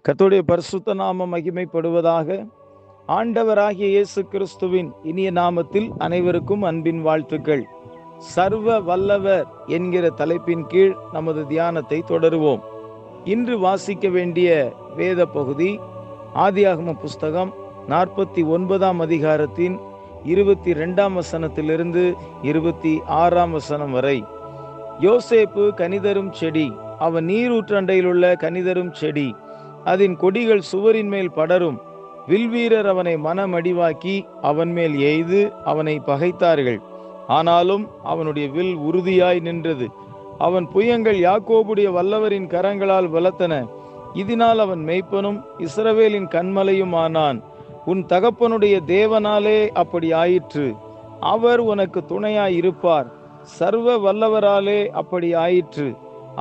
கர்த்தருடைய பரிசுத்த நாமம் மகிமைப்படுவதாக. ஆண்டவராகிய இயேசு கிறிஸ்துவின் இனிய நாமத்தில் அனைவருக்கும் அன்பின் வாழ்த்துக்கள். சர்வ வல்லவர் என்கிற தலைப்பின் கீழ் நமது தியானத்தை தொடருவோம். இன்று வாசிக்க வேண்டிய வேத பகுதி ஆதியாகம புஸ்தகம் 49ஆம் அதிகாரத்தின் 22ஆம் வசனத்திலிருந்து 26ஆம் வசனம் வரை. யோசேப்பு கனிதரும் செடி, அவன் நீரூற்றண்டையில் உள்ள கனிதரும் செடி, அதன் கொடிகள் சுவரின் மேல் படரும். வில்வீரர் அவனை மனமடிவாக்கி அவன் மேல் எய்து அவனை பகைத்தார்கள். ஆனாலும் அவனுடைய வில் உறுதியாய் நின்றது. அவன் புயங்கள் யாக்கோபுடைய வல்லவரின் கரங்களால் பலத்தன. இதனால் அவன் மேய்ப்பனும் இஸ்ரவேலின் கன்மலையும் ஆனான். உன் தகப்பனுடைய தேவனாலே அப்படி ஆயிற்று. அவர் உனக்கு துணையாய் இருப்பார். சர்வ வல்லவராலே அப்படி ஆயிற்று.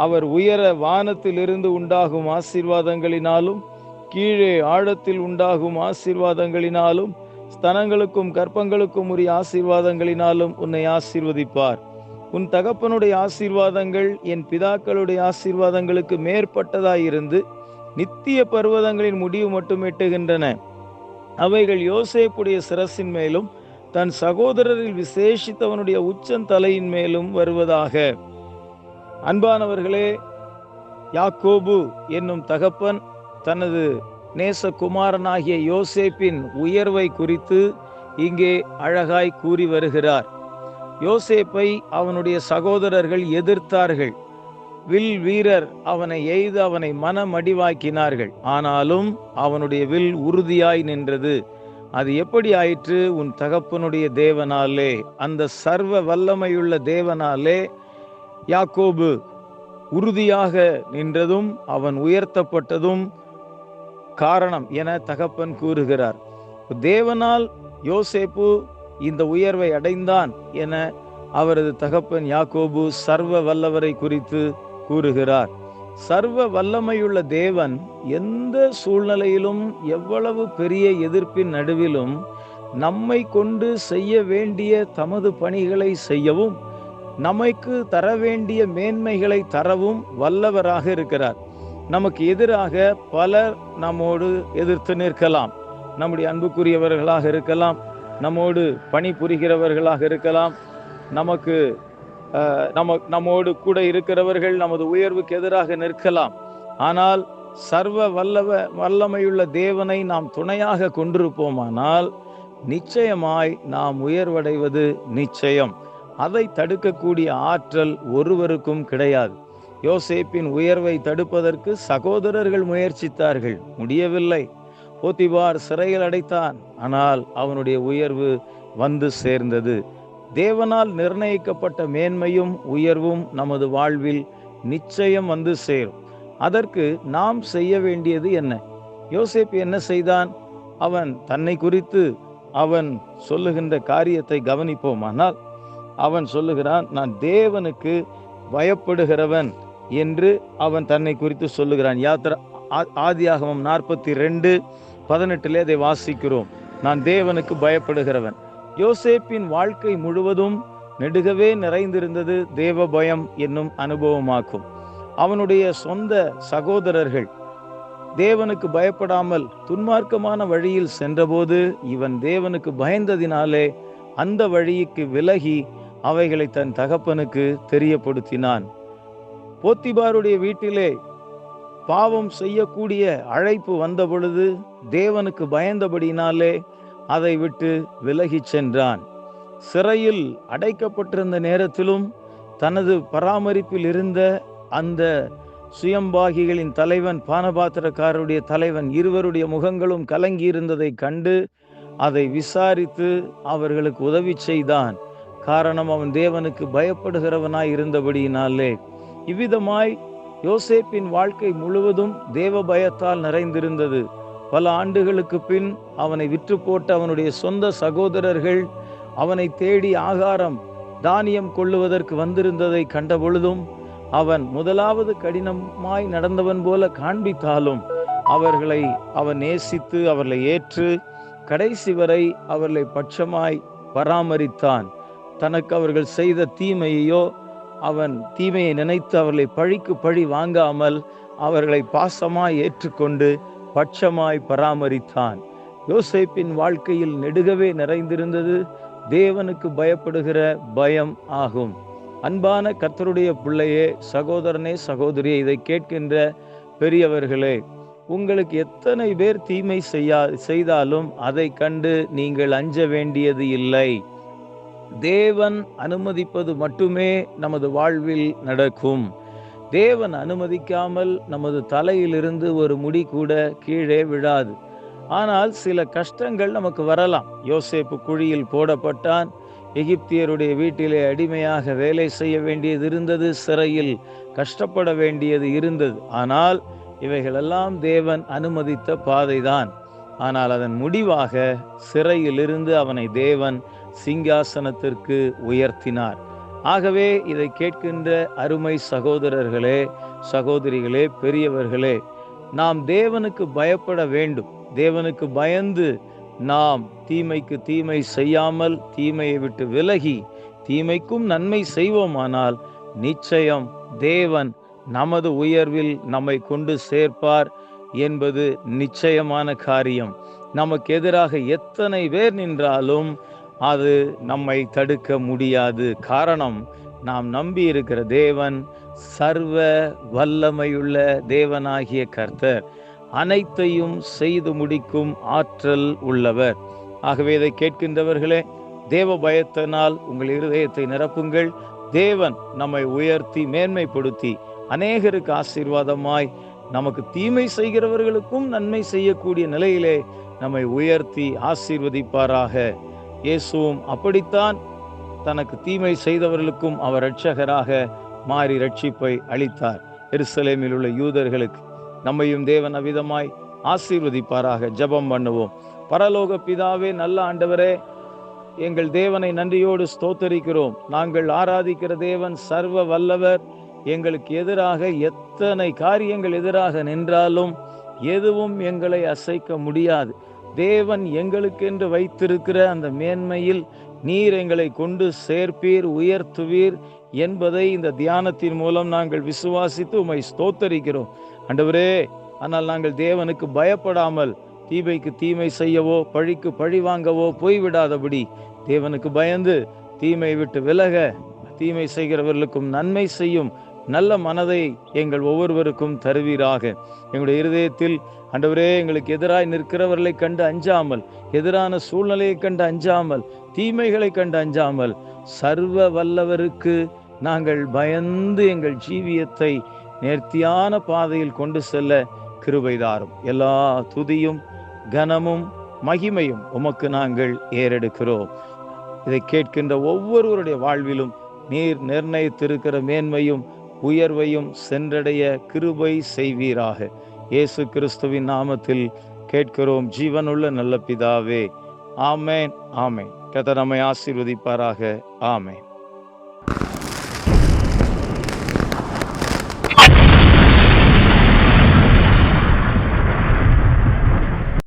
அவர் உயர வானத்திலிருந்து உண்டாகும் ஆசீர்வாதங்களினாலும் கீழே ஆழத்தில் உண்டாகும் ஆசீர்வாதங்களினாலும் ஸ்தனங்களுக்கும் கற்பங்களுக்கும் உரிய ஆசீர்வாதங்களினாலும் உன்னை ஆசீர்வதிப்பார். உன் தகப்பனுடைய ஆசீர்வாதங்கள் என் பிதாக்களுடைய ஆசீர்வாதங்களுக்கு மேற்பட்டதாயிருந்து நித்திய பர்வதங்களின் முடிவு மட்டும் எட்டுகின்றன. அவைகள் யோசேப்புடைய சிரசின் மேலும் தன் சகோதரரில் விசேஷித்தவனுடைய உச்சந்தலையின் மேலும் வருவதாக. அன்பானவர்களே, யாக்கோபு என்னும் தகப்பன் தனது நேசகுமாரனாகிய யோசேப்பின் உயர்வை குறித்து இங்கே அழகாய் கூறி வருகிறார். யோசேப்பை அவனுடைய சகோதரர்கள் எதிர்த்தார்கள். வில் வீரர் அவனை எய்து அவனை மனமடிவாக்கினார்கள். ஆனாலும் அவனுடைய வில் உறுதியாய் நின்றது. அது எப்படி ஆயிற்று? உன் தகப்பனுடைய தேவனாலே, அந்த சர்வ வல்லமையுள்ள தேவனாலே யாக்கோபு உறுதியாக நின்றதும் அவன் உயர்த்தப்பட்டதும் காரணம் என தகப்பன் கூறுகிறார். தேவனால் யோசேப்பு இந்த உயர்வை அடைந்தான் என அவரது தகப்பன் யாக்கோபு சர்வ வல்லவரை குறித்து கூறுகிறார். சர்வ வல்லமையுள்ள தேவன் எந்த சூழ்நிலையிலும், எவ்வளவு பெரிய எதிர்ப்பின் நடுவிலும் நம்மை கொண்டு செய்ய வேண்டிய தமது பணிகளை செய்யவும் நமக்கு தர வேண்டிய மேன்மைகளை தரவும் வல்லவராக இருக்கிறார். நமக்கு எதிராக பலர் நம்மோடு எதிர்த்து நிற்கலாம். நம்முடைய அன்புக்குரியவர்களாக இருக்கலாம், நம்மோடு பணிபுரிகிறவர்களாக இருக்கலாம், நம்மோடு கூட இருக்கிறவர்கள் நமது உயர்வுக்கு எதிராக நிற்கலாம். ஆனால் சர்வ வல்லமையுள்ள தேவனை நாம் துணையாக கொண்டிருப்போமானால் நிச்சயமாய் நாம் உயர்வடைவது நிச்சயம். அதை தடுக்கக்கூடிய ஆற்றல் ஒருவருக்கும் கிடையாது. யோசேப்பின் உயர்வை தடுப்பதற்கு சகோதரர்கள் முயற்சித்தார்கள், முடியவில்லை. போத்திபார் சிறையில் அடைத்தான், ஆனால் அவனுடைய உயர்வு வந்து சேர்ந்தது. தேவனால் நிர்ணயிக்கப்பட்ட மேன்மையும் உயர்வும் நமது வாழ்வில் நிச்சயம் வந்து சேரும். அதற்கு நாம் செய்ய வேண்டியது என்ன? யோசேப்பு என்ன செய்தான்? அவன் தன்னை குறித்து அவன் சொல்லுகின்ற காரியத்தை கவனிப்போமானால் அவன் சொல்லுகிறான், நான் தேவனுக்கு பயப்படுகிறவன் என்று அவன் தன்னை குறித்து சொல்லுகிறான். ஆதியாகமம் 42:18 அதை வாசிக்கிறோம். நான் தேவனுக்கு பயப்படுகிறவன். யோசேப்பின் வாழ்க்கை முழுவதும் நெடுகவே நிறைந்திருந்தது தேவ பயம் என்னும் அனுபவமாக்கும். அவனுடைய சொந்த சகோதரர்கள் தேவனுக்கு பயப்படாமல் துன்மார்க்கமான வழியில் சென்றபோது இவன் தேவனுக்கு பயந்ததினாலே அந்த வழிக்கு விலகி அவைகளை தன் தகப்பனுக்கு தெரியப்படுத்தினான். போத்திபாருடைய வீட்டிலே பாவம் செய்யக்கூடிய அழைப்பு வந்த பொழுது தேவனுக்கு பயந்தபடினாலே அதை விட்டு விலகி சென்றான். சிறையில் அடைக்கப்பட்டிருந்த நேரத்திலும் தனது பராமரிப்பில் இருந்த அந்த சுயம்பாகிகளின் தலைவன், பானபாத்திரக்காரருடைய தலைவன் இருவருடைய முகங்களும் கலங்கி இருந்ததை கண்டு அதை விசாரித்து அவர்களுக்கு உதவி செய்தான். காரணம், அவன் தேவனுக்கு பயப்படுகிறவனாய் இருந்தபடியினாலே. இவ்விதமாய் யோசேப்பின் வாழ்க்கை முழுவதும் தேவ பயத்தால் நிறைந்திருந்தது. பல ஆண்டுகளுக்கு பின் அவனை விற்று போட்ட அவனுடைய சொந்த சகோதரர்கள் அவனை தேடி ஆகாரம் தானியம் கொள்ளுவதற்கு வந்திருந்ததை கண்ட பொழுதும் அவன் முதலாவது கடினமாய் நடந்தவன் போல காண்பித்தாலும் அவர்களை அவன் நேசித்து அவர்களை ஏற்று கடைசி வரை அவர்களை பட்சமாய் பராமரித்தான். தனக்கு அவர்கள் செய்த தீமையோ அவன் தீமையை நினைத்து அவர்களை பழிக்கு பழி வாங்காமல் அவர்களை பாசமாய் ஏற்றுக்கொண்டு பட்சமாய் பராமரித்தான். யோசேப்பின் வாழ்க்கையில் நெடுகவே நிறைந்திருந்தது தேவனுக்கு பயப்படுகிற பயம் ஆகும். அன்பான கர்த்தருடைய பிள்ளையே, சகோதரனே, சகோதரியே, இதை கேட்கின்ற பெரியவர்களே, உங்களுக்கு எத்தனை பேர் தீமை செய்தாலும் அதை கண்டு நீங்கள் அஞ்ச வேண்டியது இல்லை. தேவன் அனுமதிப்பது மட்டுமே நமது வாழ்வில் நடக்கும். தேவன் அனுமதிக்காமல் நமது தலையிலிருந்து ஒரு முடி கூட கீழே விழாது. ஆனால் சில கஷ்டங்கள் நமக்கு வரலாம். யோசேப்பு குழியில் போடப்பட்டான். எகிப்தியருடைய வீட்டிலே அடிமையாக வேலை செய்ய வேண்டியது இருந்தது. சிறையில் கஷ்டப்பட வேண்டியது இருந்தது. ஆனால் இவைகளெல்லாம் தேவன் அனுமதித்த பாதைதான். ஆனால் அதன் முடிவாக சிறையிலிருந்து அவனை தேவன் சிங்காசனத்திற்கு உயர்த்தினார். ஆகவே இதை கேட்கின்ற அருமை சகோதரர்களே, சகோதரிகளே, பெரியவர்களே, நாம் தேவனுக்கு பயப்பட வேண்டும். தேவனுக்கு பயந்து நாம் தீமைக்கு தீமை செய்யாமல் தீமையை விட்டு விலகி தீமைக்கும் நன்மை செய்வோமானால் நிச்சயம் தேவன் நமது உயர்வில் நம்மை கொண்டு சேர்ப்பார் என்பது நிச்சயமான காரியம். நமக்கு எதிராக எத்தனை பேர் நின்றாலும் அது நம்மை தடுக்க முடியாது. காரணம், நாம் நம்பி இருக்கிற தேவன் சர்வ வல்லமையுள்ள தேவனாகிய கர்த்தர், அனைத்தையும் செய்து முடிக்கும் ஆற்றல் உள்ளவர். ஆகவே இதை கேட்கின்றவர்களே, தேவ பயத்தினால் உங்கள் இருதயத்தை நிரப்புங்கள். தேவன் நம்மை உயர்த்தி மேன்மைப்படுத்தி அநேகருக்கு ஆசீர்வாதமாய், நமக்கு தீமை செய்கிறவர்களுக்கும் நன்மை செய்யக்கூடிய நிலையிலே நம்மை உயர்த்தி ஆசீர்வதிப்பாராக. இயேசுவும் அப்படித்தான் தனக்கு தீமை செய்தவர்களுக்கும் அவர் இரட்சகராக மாறி ரட்சிப்பை அளித்தார். எருசலேமில் உள்ள யூதர்களுக்கு நம்மையும் தேவன் அவ்விதமாய் ஆசீர்வதிப்பாராக. ஜெபம் பண்ணுவோம். பரலோக பிதாவே, நல்ல ஆண்டவரே, எங்கள் தேவனை நன்றியோடு ஸ்தோத்தரிக்கிறோம். நாங்கள் ஆராதிக்கிற தேவன் சர்வ வல்லவர். எங்களுக்கு எதிராக எத்தனை காரியங்கள் எதிராக நின்றாலும் எதுவும் எங்களை அசைக்க முடியாது. தேவன் எங்களுக்கென்று வைத்திருக்கிற அந்த மேன்மையில் நீர் எங்களை கொண்டு சேர்ப்பீர், உயர்த்துவீர் என்பதை இந்த தியானத்தின் மூலம் நாங்கள் விசுவாசித்து உம்மை ஸ்தோத்தரிக்கிறோம் ஆண்டவரே. ஆனால் நாங்கள் தேவனுக்கு பயப்படாமல் தீமைக்கு தீமை செய்யவோ பழிக்கு பழி வாங்கவோ போய்விடாதபடி தேவனுக்கு பயந்து தீமை விட்டு விலக, தீமை செய்கிறவர்களுக்கும் நன்மை செய்யும் நல்ல மனதை எங்கள் ஒவ்வொருவருக்கும் தருவீராக. எங்களுடைய இருதயத்தில் ஆண்டவரே, எங்களுக்கு எதிராய் நிற்கிறவர்களை கண்டு அஞ்சாமல், எதிரான சூழ்நிலையை கண்டு அஞ்சாமல், தீமைகளை கண்டு அஞ்சாமல், சர்வ வல்லவருக்கு நாங்கள் பயந்து எங்கள் ஜீவியத்தை நேர்த்தியான பாதையில் கொண்டு செல்ல கிருபை தாரும். எல்லா துதியும் கனமும் மகிமையும் உமக்கு நாங்கள் ஏறெடுக்கிறோம். இதை கேட்கின்ற ஒவ்வொருவருடைய வாழ்விலும் நீர் நிர்ணயித்திருக்கிற மேன்மையும் உயர்வையும் சென்றடைய கிருபை செய்வீராக. இயேசு கிறிஸ்துவின் நாமத்தில் கேட்கிறோம் ஜீவனுள்ள நல்ல பிதாவே. ஆமேன், ஆமேன். கர்த்தர் நம்மை ஆசீர்வதிப்பாராக. ஆமேன்.